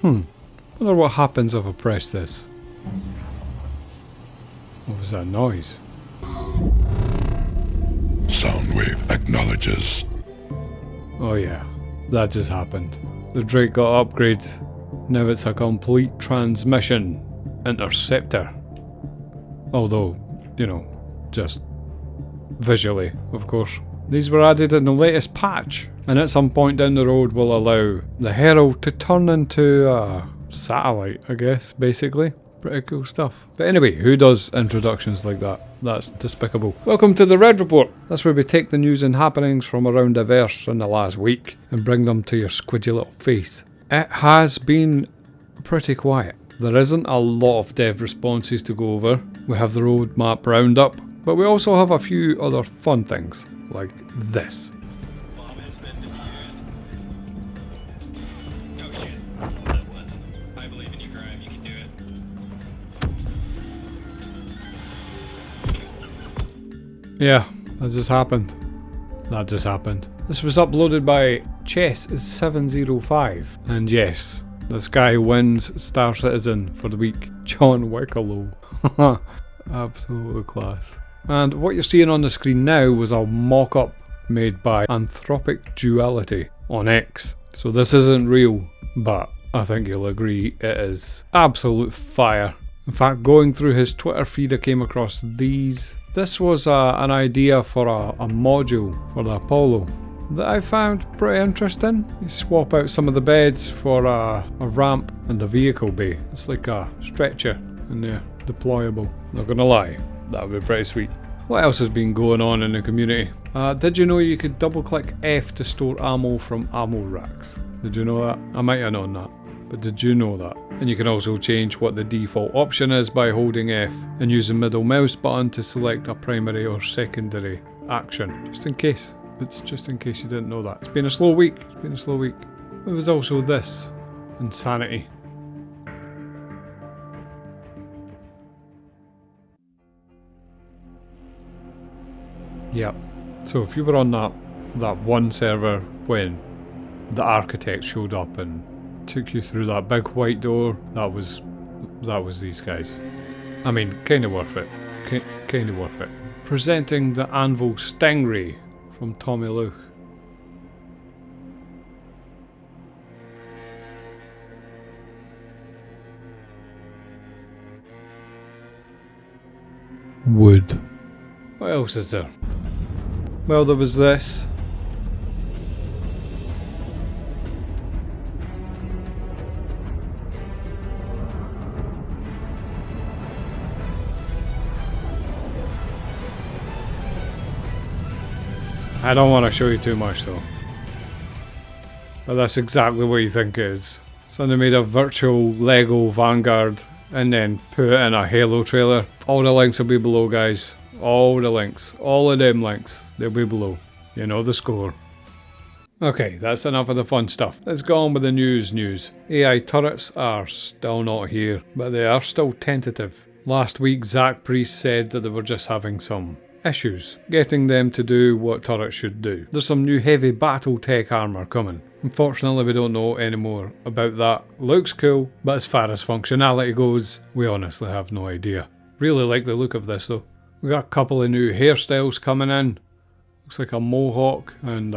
Wonder what happens if I press this. What was that noise? Soundwave acknowledges. Oh yeah, that just happened. The Drake got upgrades. Now it's a complete transmission interceptor. Although, you know, just visually, of course. These were added in the latest patch, and at some point down the road will allow the Herald to turn into a satellite, I guess, basically. Pretty cool stuff. But anyway, who does introductions like that? That's despicable. Welcome to the Red Report. That's where we take the news and happenings from around the verse in the last week and bring them to your squidgy little face. It has been pretty quiet. There isn't a lot of dev responses to go over. We have the roadmap roundup, but we also have a few other fun things, like this. Bomb has been defused. Oh shit. That was. I believe in you, Graham. You can do it. Yeah, that just happened. This was uploaded by Chess705, and yes, this guy wins Star Citizen for the week. John Wicklow. Absolute class. And what you're seeing on the screen now was a mock-up made by Anthropic Duality on X. So this isn't real, but I think you'll agree it is absolute fire. In fact, going through his Twitter feed, I came across these. This was an idea for a module for the Apollo that I found pretty interesting. You swap out some of the beds for a ramp and a vehicle bay. It's like a stretcher in there, deployable. Not gonna lie, that would be pretty sweet. What else has been going on in the community? Did you know you could double click F to store ammo from ammo racks? Did you know that? I might have known that, but did you know that? And you can also change what the default option is by holding F and use the middle mouse button to select a primary or secondary action. Just in case. It's just in case you didn't know that. It's been a slow week. There was also this. Insanity. Yep. So if you were on that one server when the architect showed up and took you through that big white door, that was these guys. I mean, kinda worth it. Kinda worth it. Presenting the Anvil Stingray from Tommy Luke. Wood. What else is there? Well, there was this. I don't want to show you too much though. But that's exactly what you think it is. So they made a virtual Lego Vanguard and then put it in a Halo trailer. All the links will be below, guys. All the links. All of them links. They'll be below. You know the score. Okay, that's enough of the fun stuff. Let's go on with the news. AI turrets are still not here, but they are still tentative. Last week, Zach Priest said that they were just having some issues getting them to do what turrets should do. There's some new heavy battle tech armour coming. Unfortunately, we don't know any more about that. Looks cool, but as far as functionality goes, we honestly have no idea. Really like the look of this though. We got a couple of new hairstyles coming in. Looks like a mohawk and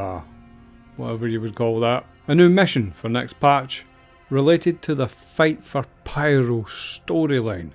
whatever you would call that. A new mission for next patch related to the Fight for Pyro storyline.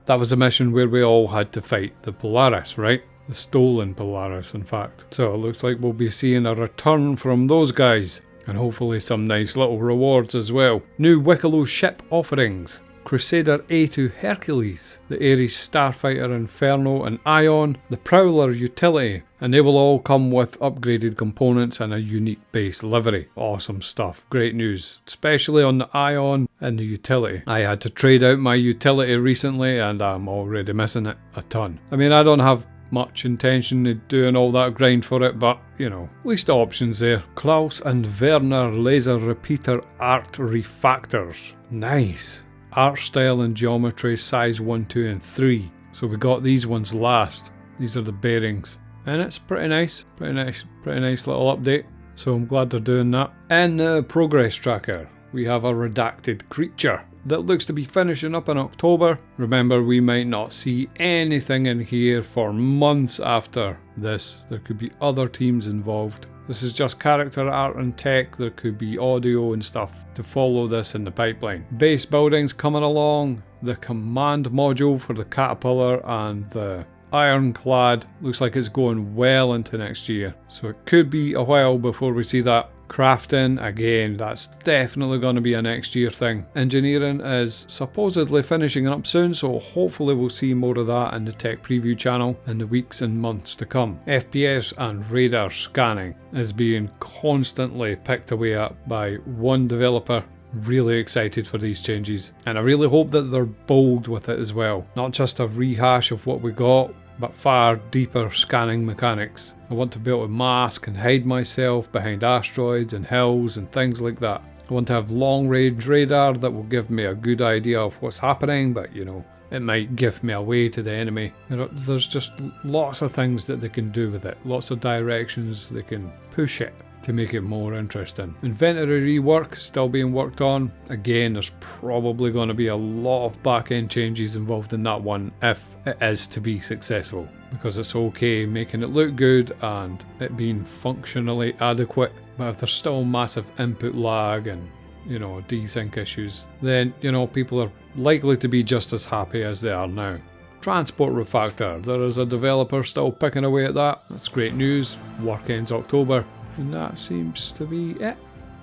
That was a mission where we all had to fight the Polaris, right? The stolen Polaris, in fact. So it looks like we'll be seeing a return from those guys. And hopefully some nice little rewards as well. New Wicklow ship offerings. Crusader A2 Hercules, the Ares Starfighter Inferno and Ion, the Prowler Utility, and they will all come with upgraded components and a unique base livery. Awesome stuff, great news, especially on the Ion and the Utility. I had to trade out my Utility recently and I'm already missing it a ton. I mean, I don't have much intention of doing all that grind for it, but you know, at least the options there. Klaus and Werner laser repeater art refactors. Nice. Art style and geometry size 1, 2 and 3. So we got these ones last. These are the bearings. And it's pretty nice little update. So I'm glad they're doing that. And the progress tracker. we have a redacted creature that looks to be finishing up in October. Remember, we might not see anything in here for months after this. There could be other teams involved. This is just character art and tech. There could be audio and stuff to follow this in the pipeline. Base buildings coming along. The command module for the caterpillar and the ironclad looks like it's going well into next year. So it could be a while before we see that. Crafting, again, that's definitely going to be a next year thing. Engineering is supposedly finishing up soon, so hopefully we'll see more of that in the tech preview channel in the weeks and months to come. FPS and radar scanning is being constantly picked away at by one developer. Really excited for these changes, and I really hope that they're bold with it as well. Not just a rehash of what we got, but far deeper scanning mechanics. I want to be able to mask and hide myself behind asteroids and hills and things like that. I want to have long range radar that will give me a good idea of what's happening, but you know, it might give me away to the enemy. There's just lots of things that they can do with it, lots of directions they can push it to make it more interesting. Inventory rework still being worked on. Again, there's probably going to be a lot of back-end changes involved in that one if it is to be successful, because it's okay making it look good and it being functionally adequate, but if there's still massive input lag and, you know, desync issues, then, you know, people are likely to be just as happy as they are now. Transport refactor, there is a developer still picking away at that. That's great news. Work ends October. And that seems to be it.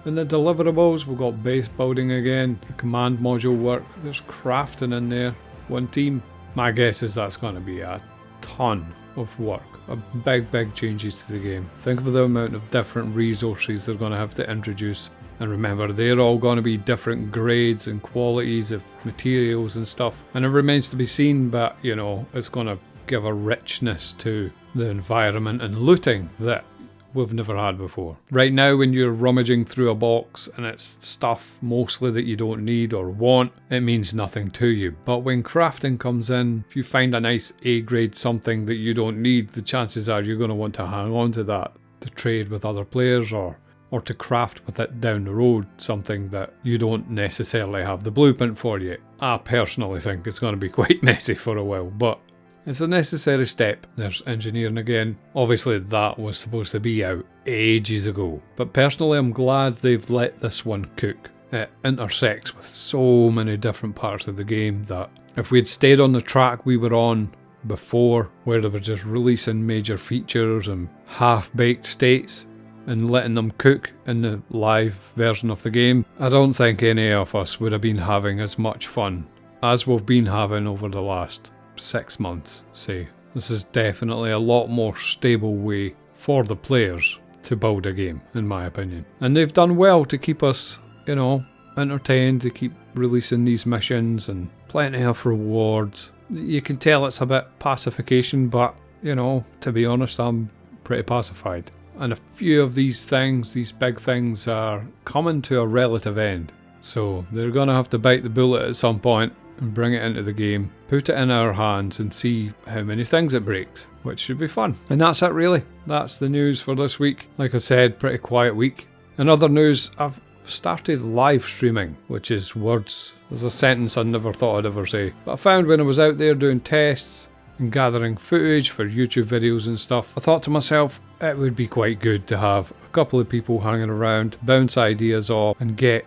In the deliverables, we've got base building again, the command module work, there's crafting in there, one team. My guess is that's going to be a ton of work, big changes to the game. Think of the amount of different resources they're going to have to introduce. And remember, they're all going to be different grades and qualities of materials and stuff. And it remains to be seen, but you know, it's going to give a richness to the environment and looting that we've never had before. Right now, when you're rummaging through a box and it's stuff mostly that you don't need or want, it means nothing to you. But when crafting comes in, if you find a nice A grade something that you don't need, the chances are you're going to want to hang on to that to trade with other players or to craft with it down the road, something that you don't necessarily have the blueprint for yet. I personally think it's going to be quite messy for a while, but it's a necessary step. There's engineering again. Obviously that was supposed to be out ages ago, but personally I'm glad they've let this one cook. It intersects with so many different parts of the game that if we had stayed on the track we were on before, where they were just releasing major features and half-baked states and letting them cook in the live version of the game, I don't think any of us would have been having as much fun as we've been having over the last 6 months, say. This is definitely a lot more stable way for the players to build a game, in my opinion. And they've done well to keep us, you know, entertained, to keep releasing these missions and plenty of rewards. You can tell it's a bit pacification, but, you know, to be honest, I'm pretty pacified. And a few of these things, these big things, are coming to a relative end. So they're going to have to bite the bullet at some point and bring it into the game, put it in our hands and see how many things it breaks, which should be fun. And that's it really. That's the news for this week. Like I said, pretty quiet week. In other news, I've started live streaming, which is words. There's a sentence I never thought I'd ever say. But I found when I was out there doing tests and gathering footage for YouTube videos and stuff, I thought to myself, it would be quite good to have a couple of people hanging around, bounce ideas off and get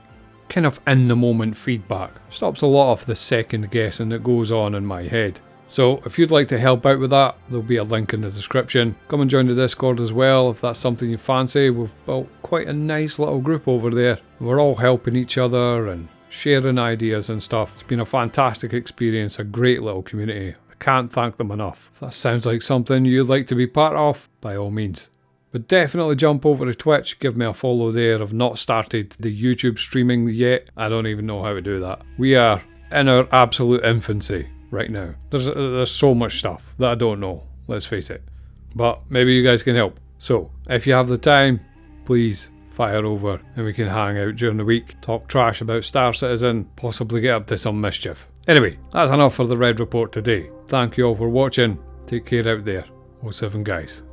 kind of in the moment feedback. Stops a lot of the second guessing that goes on in my head. So if you'd like to help out with that, there'll be a link in the description. Come and join the Discord as well if that's something you fancy. We've built quite a nice little group over there. We're all helping each other and sharing ideas and stuff. It's been a fantastic experience, a great little community. I can't thank them enough. If that sounds like something you'd like to be part of, by all means. But definitely jump over to Twitch, give me a follow there. I've not started the YouTube streaming yet. I don't even know how to do that. We are in our absolute infancy right now. There's so much stuff that I don't know, let's face it. But maybe you guys can help. So, if you have the time, please fire over and we can hang out during the week, talk trash about Star Citizen, possibly get up to some mischief. Anyway, that's enough for the Red Report today. Thank you all for watching. Take care out there. 07 guys.